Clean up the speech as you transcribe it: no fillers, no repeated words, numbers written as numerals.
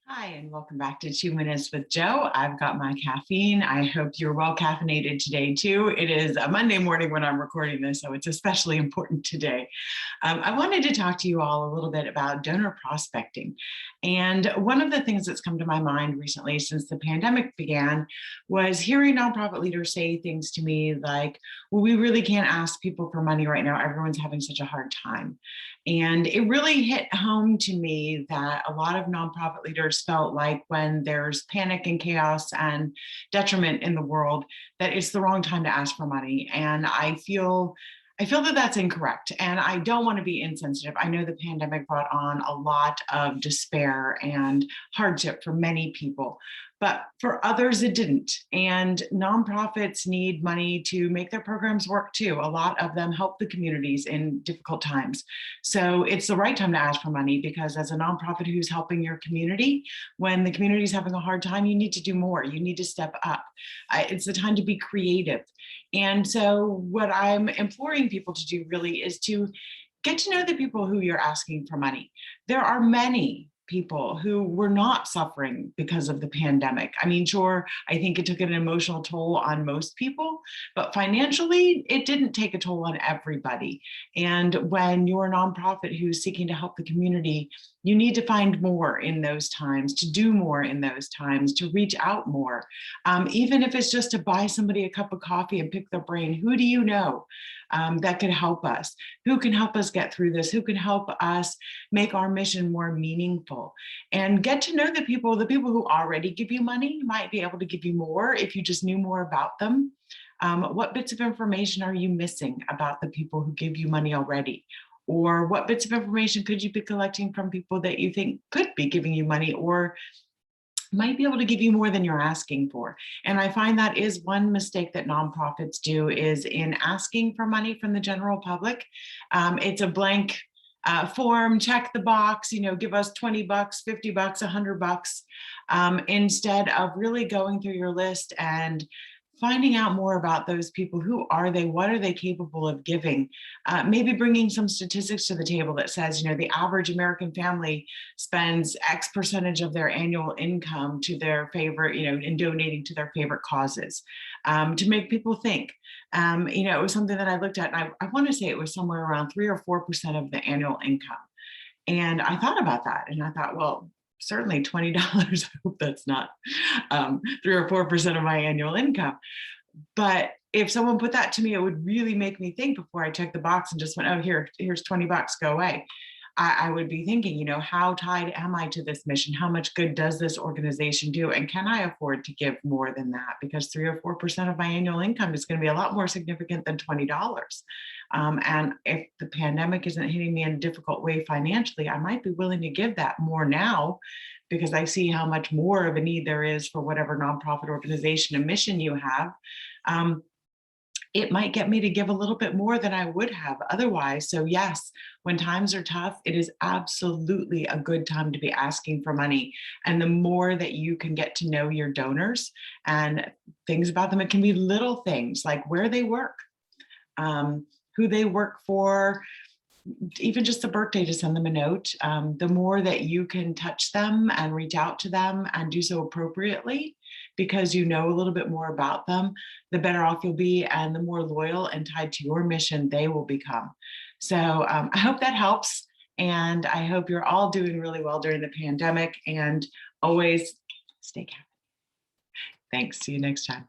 Hi, and welcome back to 2 Minutes with Joe. I've got my caffeine. I hope you're well caffeinated today, too. It is a Monday morning when I'm recording this, so it's especially important today. I wanted to talk to you all a little bit about donor prospecting. And one of the things that's come to my mind recently since the pandemic began was hearing nonprofit leaders say things to me like, well, we really can't ask people for money right now. Everyone's having such a hard time. And it really hit home to me that a lot of nonprofit leaders felt like when there's panic and chaos and detriment in the world, that it's the wrong time to ask for money. And I feel that that's incorrect, and I don't want to be insensitive. I know the pandemic brought on a lot of despair and hardship for many people, but for others it didn't. And nonprofits need money to make their programs work too. A lot of them help the communities in difficult times. So it's the right time to ask for money, because as a nonprofit who's helping your community, when the community is having a hard time, you need to do more. You need to step up. It's the time to be creative. And so what I'm imploring people to do really is to get to know the people who you're asking for money. There are many people who were not suffering because of the pandemic. I mean, sure, I think it took an emotional toll on most people, but financially, it didn't take a toll on everybody. And when you're a nonprofit who's seeking to help the community, you need to find more in those times, to do more in those times, to reach out more. Even if it's just to buy somebody a cup of coffee and pick their brain, who do you know that could help us? Who can help us get through this? Who can help us make our mission more meaningful? And get to know the people who already give you money might be able to give you more if you just knew more about them. What bits of information are you missing about the people who give you money already? Or what bits of information could you be collecting from people that you think could be giving you money or might be able to give you more than you're asking for? And I find that is one mistake that nonprofits do, is in asking for money from the general public. It's a blank form, check the box, give us 20 bucks, 50 bucks, $100, instead of really going through your list and finding out more about those people. Who are they? What are they capable of giving? Maybe bringing some statistics to the table that says, the average American family spends X percentage of their annual income to their favorite, in donating to their favorite causes, to make people think. It was something that I looked at, and I want to say it was somewhere around 3 or 4% of the annual income. And I thought about that, and I thought, well, certainly $20. I hope that's not 3 or 4% of my annual income. But if someone put that to me, it would really make me think before I checked the box and just went, oh, here's 20 bucks, go away. I would be thinking, how tied am I to this mission? How much good does this organization do? And can I afford to give more than that? Because 3 or 4% of my annual income is going to be a lot more significant than $20. And if the pandemic isn't hitting me in a difficult way financially, I might be willing to give that more now, because I see how much more of a need there is for whatever nonprofit organization and mission you have. It might get me to give a little bit more than I would have otherwise. So yes, when times are tough, it is absolutely a good time to be asking for money. And the more that you can get to know your donors and things about them, it can be little things like where they work, who they work for, even just a birthday to send them a note. The more that you can touch them and reach out to them and do so appropriately, because you know a little bit more about them, the better off you'll be, and the more loyal and tied to your mission they will become. So I hope that helps. And I hope you're all doing really well during the pandemic, and always stay caffeinated. Thanks. See you next time.